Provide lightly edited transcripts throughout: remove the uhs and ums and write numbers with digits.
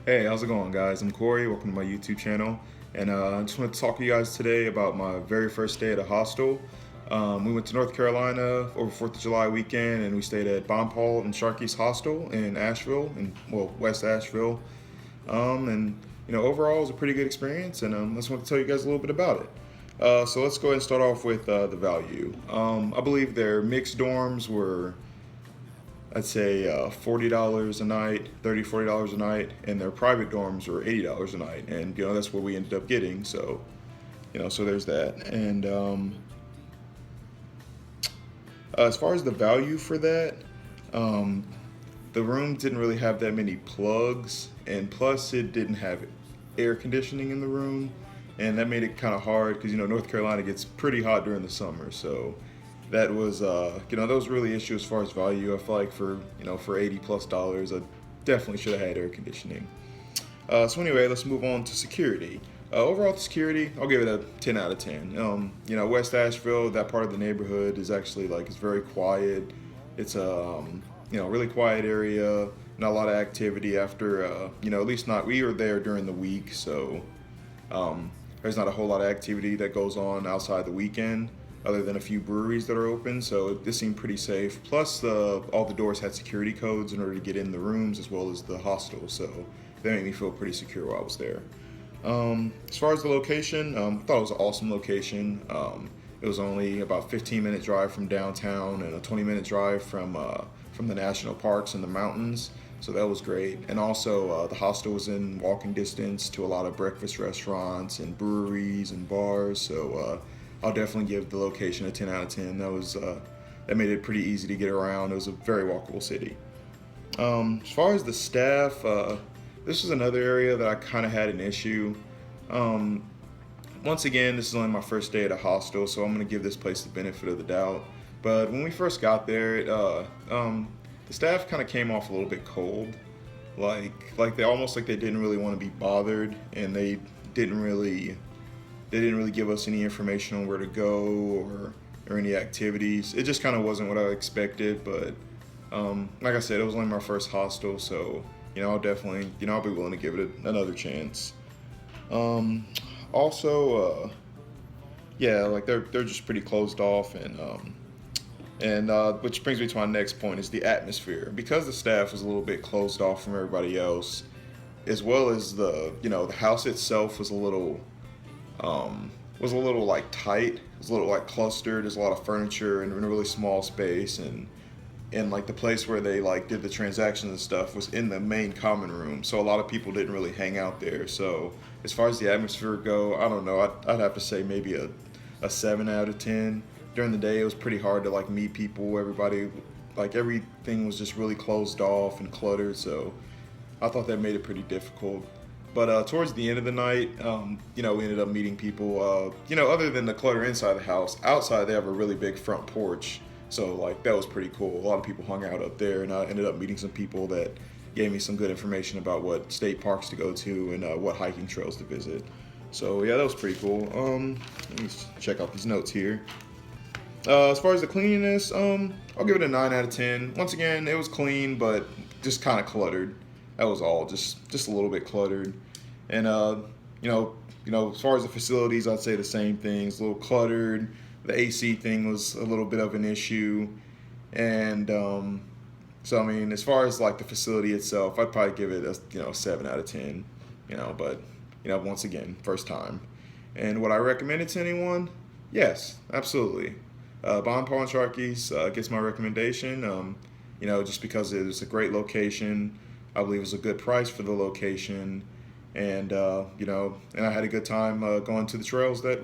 Hey, how's it going, guys? I'm Corey. Welcome to my YouTube channel. And I just want to talk to you guys today about my very first day at a hostel. We went to North Carolina over 4th of July weekend, and we stayed at Paul and Sharky's Hostel in Asheville, West Asheville. Overall, it was a pretty good experience, and I just want to tell you guys a little bit about it. So let's go ahead and start off with the value. I believe their mixed dorms were, I'd say, $40 a night, $40 a night, and their private dorms were $80 a night, and that's what we ended up getting. So, so there's that. And as far as the value for that, the room didn't really have that many plugs, and plus it didn't have air conditioning in the room, and that made it kind of hard because North Carolina gets pretty hot during the summer, so that was that was really an issue as far as value. I feel like for $80+, I definitely should have had air conditioning. So anyway, let's move on to security. Overall security, I'll give it a 10 out of 10. West Asheville, that part of the neighborhood is actually it's very quiet. It's a really quiet area, not a lot of activity after at least not, we were there during the week, so there's not a whole lot of activity that goes on outside the weekend, other than a few breweries that are open, so this seemed pretty safe. Plus, all the doors had security codes in order to get in the rooms as well as the hostel, so that made me feel pretty secure while I was there. As far as the location, I thought it was an awesome location. It was only about 15-minute drive from downtown and a 20-minute drive from the national parks and the mountains, so that was great. And also, the hostel was in walking distance to a lot of breakfast restaurants and breweries and bars, so I'll definitely give the location a 10 out of 10. That made it pretty easy to get around. It was a very walkable city. As far as the staff, this was another area that I kind of had an issue. Once again, this is only my first day at a hostel, so I'm going to give this place the benefit of the doubt. But when we first got there, the staff kind of came off a little bit cold. They almost like they didn't really want to be bothered, and they didn't really give us any information on where to go or any activities. It just kind of wasn't what I expected, but like I said, it was only my first hostel, so I'll definitely, I'll be willing to give it another chance. Also, yeah, they're just pretty closed off, and which brings me to my next point, is the atmosphere. Because the staff was a little bit closed off from everybody else, as well as the house itself was a little tight. It was a little clustered. There's a lot of furniture in a really small space, and the place where they did the transactions and stuff was in the main common room. So a lot of people didn't really hang out there. So as far as the atmosphere go, I don't know. I'd have to say maybe a 7 out of 10. During the day, it was pretty hard to meet people. Everybody, everything was just really closed off and cluttered. So I thought that made it pretty difficult. But towards the end of the night, we ended up meeting people, other than the clutter inside the house. Outside, they have a really big front porch. So, that was pretty cool. A lot of people hung out up there, and I ended up meeting some people that gave me some good information about what state parks to go to and what hiking trails to visit. So, yeah, that was pretty cool. Let me check out these notes here. As far as the cleanliness, I'll give it a 9 out of 10. Once again, it was clean, but just kind of cluttered. That was all, just a little bit cluttered. And as far as the facilities, I'd say the same things. A little cluttered. The AC thing was a little bit of an issue, and so I mean, as far as the facility itself, I'd probably give it a 7 out of 10. But once again, first time. And would I recommend it to anyone? Yes, absolutely. Paul and Sharky's gets my recommendation. Just because it was a great location. I believe it was a good price for the location, and and I had a good time going to the trails that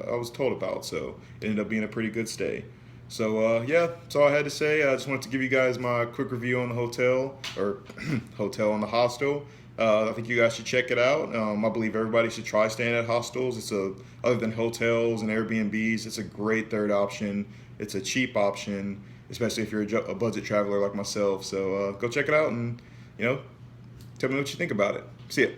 I was told about. So it ended up being a pretty good stay. So yeah, that's all I had to say. I just wanted to give you guys my quick review on the hotel, or on the hostel. I think you guys should check it out. I believe everybody should try staying at hostels. Other than hotels and Airbnbs, it's a great third option. It's a cheap option, especially if you're a budget traveler like myself. So go check it out, and tell me what you think about it. See ya.